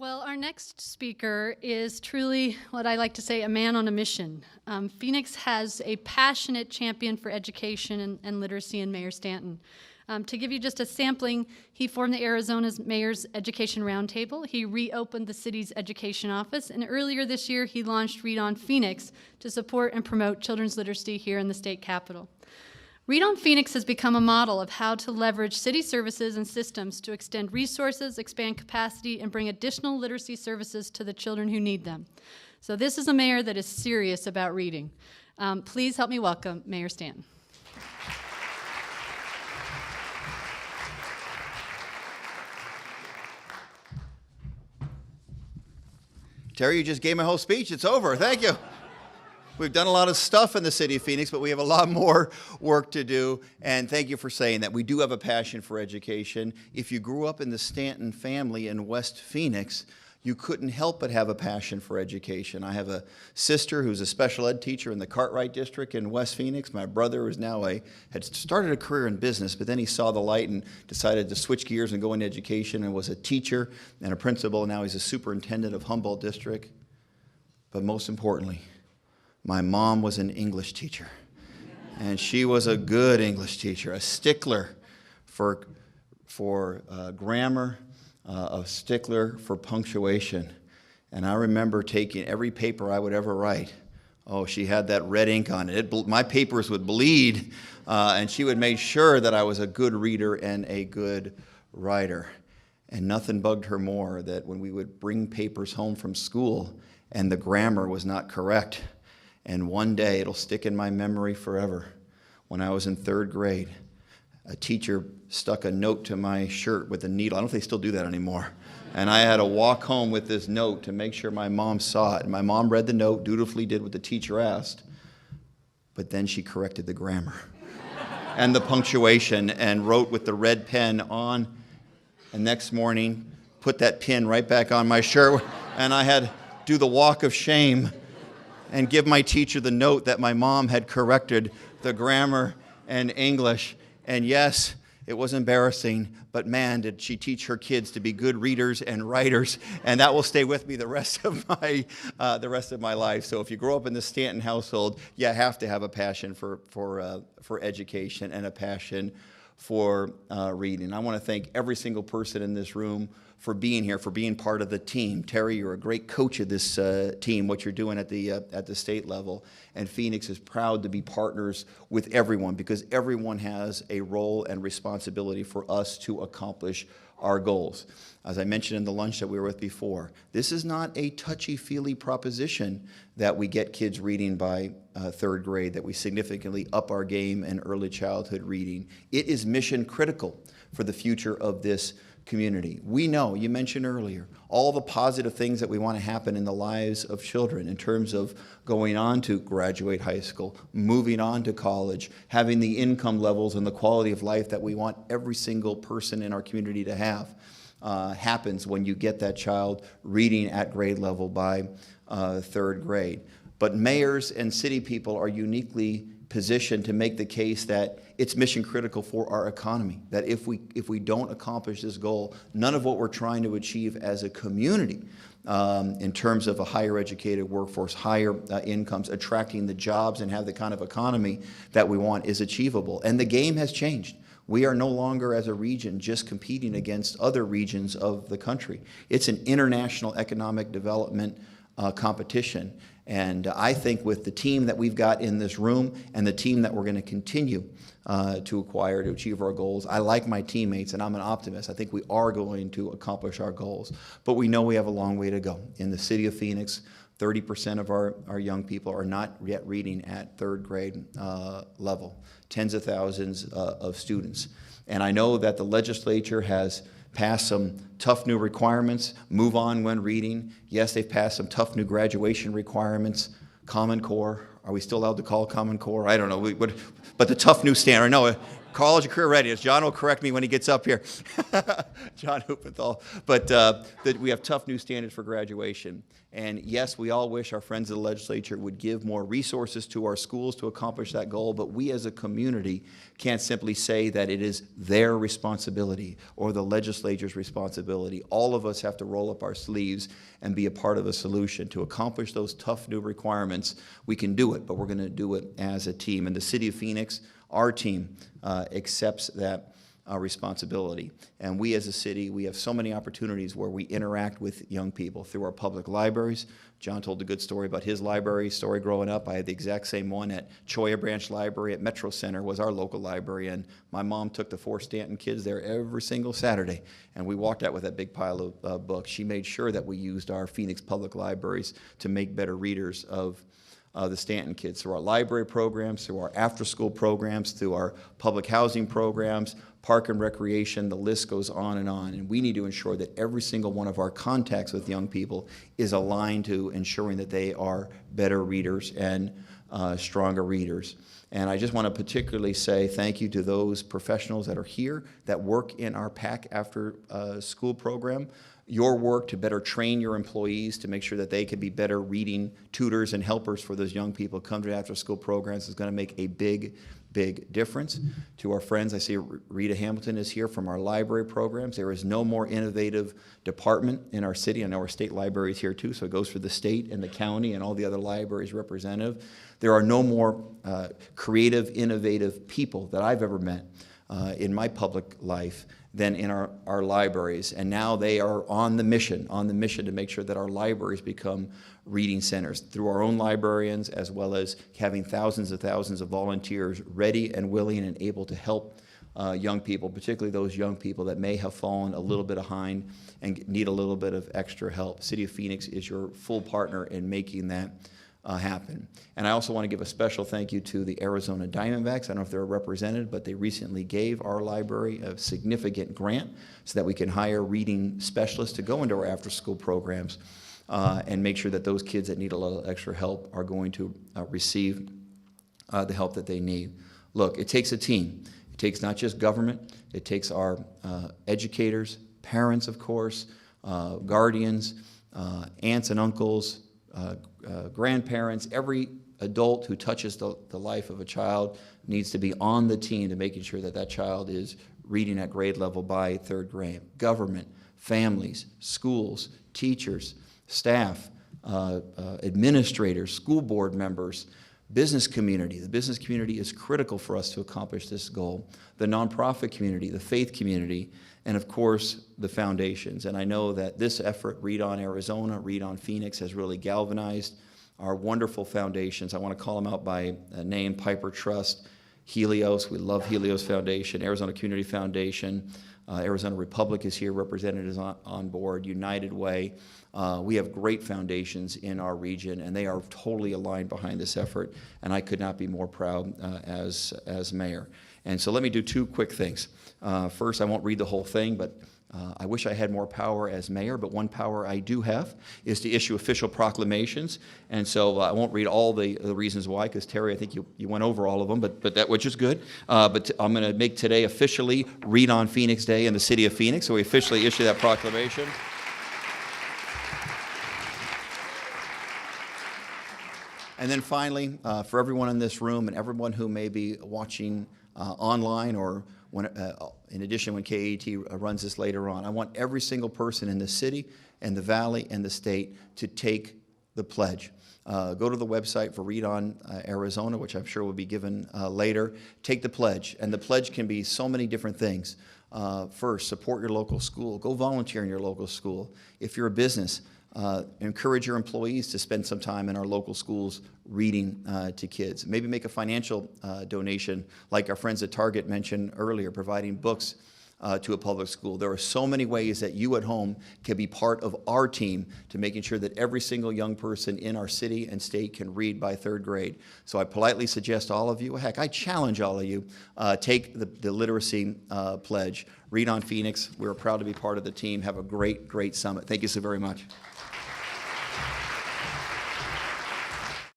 Well, our next speaker is truly what I like to say, a man on a mission. Phoenix has a passionate champion for education and literacy in Mayor Stanton. To give you just a sampling, he formed the Arizona's Mayor's Education Roundtable. He reopened the city's education office, and earlier this year he launched Read On Phoenix to support and promote children's literacy here in the state capitol. Read On Phoenix has become a model of how to leverage city services and systems to extend resources, expand capacity, and bring additional literacy services to the children who need them. So this is a mayor that is serious about reading. Please help me welcome Mayor Stanton. Terry, you just gave my whole speech. It's over. Thank you. We've done a lot of stuff in the city of Phoenix, but we have a lot more work to do. And thank you for saying that. We do have a passion for education. If you grew up in the Stanton family in West Phoenix, you couldn't help but have a passion for education. I have a sister who's a special ed teacher in the Cartwright district in West Phoenix. My brother is now had started a career in business, but then he saw the light and decided to switch gears and go into education and was a teacher and a principal. And now he's a superintendent of Humboldt District. But most importantly, my mom was an English teacher, and she was a good English teacher, a stickler for grammar, a stickler for punctuation. And I remember taking every paper I would ever write. Oh, she had that red ink on it. My papers would bleed, and she would make sure that I was a good reader and a good writer. And nothing bugged her more that when we would bring papers home from school and the grammar was not correct. And one day, it'll stick in my memory forever. When I was in third grade, a teacher stuck a note to my shirt with a needle. I don't know if they still do that anymore. And I had to walk home with this note to make sure my mom saw it. And my mom read the note, dutifully did what the teacher asked, but then she corrected the grammar and the punctuation and wrote with the red pen on. And next morning, put that pin right back on my shirt, and I had to do the walk of shame and give my teacher the note that my mom had corrected the grammar and English. And yes, it was embarrassing, but man, did she teach her kids to be good readers and writers, and that will stay with me the rest of my life. So if you grow up in the Stanton household, you have to have a passion for education and a passion for reading. I want to thank every single person in this room for being here, for being part of the team. Terry, you're a great coach of this team, what you're doing at the state level. And Phoenix is proud to be partners with everyone because everyone has a role and responsibility for us to accomplish our goals. As I mentioned in the lunch that we were with before, this is not a touchy-feely proposition that we get kids reading by third grade, that we significantly up our game in early childhood reading. It is mission critical for the future of this community. We know, you mentioned earlier, all the positive things that we want to happen in the lives of children in terms of going on to graduate high school, moving on to college, having the income levels and the quality of life that we want every single person in our community to have. Happens when you get that child reading at grade level by third grade. But mayors and city people are uniquely positioned to make the case that it's mission critical for our economy, that if we don't accomplish this goal, none of what we're trying to achieve as a community in terms of a higher educated workforce, higher incomes, attracting the jobs and have the kind of economy that we want is achievable. And the game has changed. We are no longer, as a region, just competing against other regions of the country. It's an international economic development competition. And I think with the team that we've got in this room and the team that we're going to continue to acquire to achieve our goals, I like my teammates and I'm an optimist. I think we are going to accomplish our goals. But we know we have a long way to go. In the city of Phoenix, 30% of our young people are not yet reading at third grade level, tens of thousands of students. And I know that the legislature has passed some tough new requirements, move on when reading. Yes, they've passed some tough new graduation requirements, Common Core. Are we still allowed to call Common Core? I don't know. But the tough new standard. No, college and career readiness. John will correct me when he gets up here. John Huppenthal. But that we have tough new standards for graduation. And yes, we all wish our friends of the legislature would give more resources to our schools to accomplish that goal, but we as a community can't simply say that it is their responsibility or the legislature's responsibility. All of us have to roll up our sleeves and be a part of a solution. To accomplish those tough new requirements, we can do it, but we're going to do it as a team. And the City of Phoenix, our team, accepts that responsibility. And we as a city, we have so many opportunities where we interact with young people through our public libraries. John told a good story about his library story growing up. I had the exact same one at Choya Branch Library at Metro Center was our local library, and my mom took the 4 Stanton kids there every single Saturday, and we walked out with that big pile of books. She made sure that we used our Phoenix public libraries to make better readers of the Stanton kids, through our library programs, through our after-school programs, through our public housing programs, park and recreation, the list goes on. And we need to ensure that every single one of our contacts with young people is aligned to ensuring that they are better readers and stronger readers. And I just want to particularly say thank you to those professionals that are here that work in our PAC after school program. Your work to better train your employees to make sure that they can be better reading tutors and helpers for those young people come to after-school programs is going to make a big difference. To our friends, I see Rita Hamilton is here from our library programs. There is no more innovative department in our city. I know our state library is here too, so it goes for the state and the county and all the other libraries representative. There are no more creative, innovative people that I've ever met in my public life than in our libraries. And now they are on the mission to make sure that our libraries become reading centers through our own librarians, as well as having thousands of volunteers ready and willing and able to help young people, particularly those young people that may have fallen a little bit behind and need a little bit of extra help. City of Phoenix is your full partner in making that happen. And I also want to give a special thank you to the Arizona Diamondbacks. I don't know if they're represented, but they recently gave our library a significant grant so that we can hire reading specialists to go into our after-school programs and make sure that those kids that need a little extra help are going to receive the help that they need. Look, it takes a team. It takes not just government, it takes our educators, parents, of course, guardians, aunts and uncles, grandparents. Every adult who touches the life of a child needs to be on the team to making sure that that child is reading at grade level by 3rd grade. Government, families, schools, teachers, staff, administrators, school board members, business community. The business community is critical for us to accomplish this goal. The nonprofit community, the faith community, and of course, the foundations. And I know that this effort, Read On Arizona, Read On Phoenix, has really galvanized our wonderful foundations. I want to call them out by name: Piper Trust, Helios, we love Helios Foundation, Arizona Community Foundation, Arizona Republic is here represented as on board, United Way. We have great foundations in our region, and they are totally aligned behind this effort, and I could not be more proud as mayor. And so let me do 2 quick things. First, I won't read the whole thing, but I wish I had more power as mayor, but one power I do have is to issue official proclamations. And so I won't read all the reasons why, because Terry, I think you went over all of them, but that, which is good. But I'm going to make today officially Read On Phoenix Day in the city of Phoenix, so we officially issue that proclamation. And then finally, for everyone in this room and everyone who may be watching online or when, in addition when KAT runs this later on, I want every single person in the city and the valley and the state to take the pledge. Go to the website for Read On Arizona, which I'm sure will be given later. Take the pledge, and the pledge can be so many different things. First, support your local school. Go volunteer in your local school. If you're a business, encourage your employees to spend some time in our local schools reading to kids. Maybe make a financial donation, like our friends at Target mentioned earlier, providing books to a public school. There are so many ways that you at home can be part of our team to making sure that every single young person in our city and state can read by 3rd grade. So I politely suggest all of you, heck, I challenge all of you, take the literacy pledge. Read On Phoenix. We're proud to be part of the team. Have a great summit. Thank you so very much.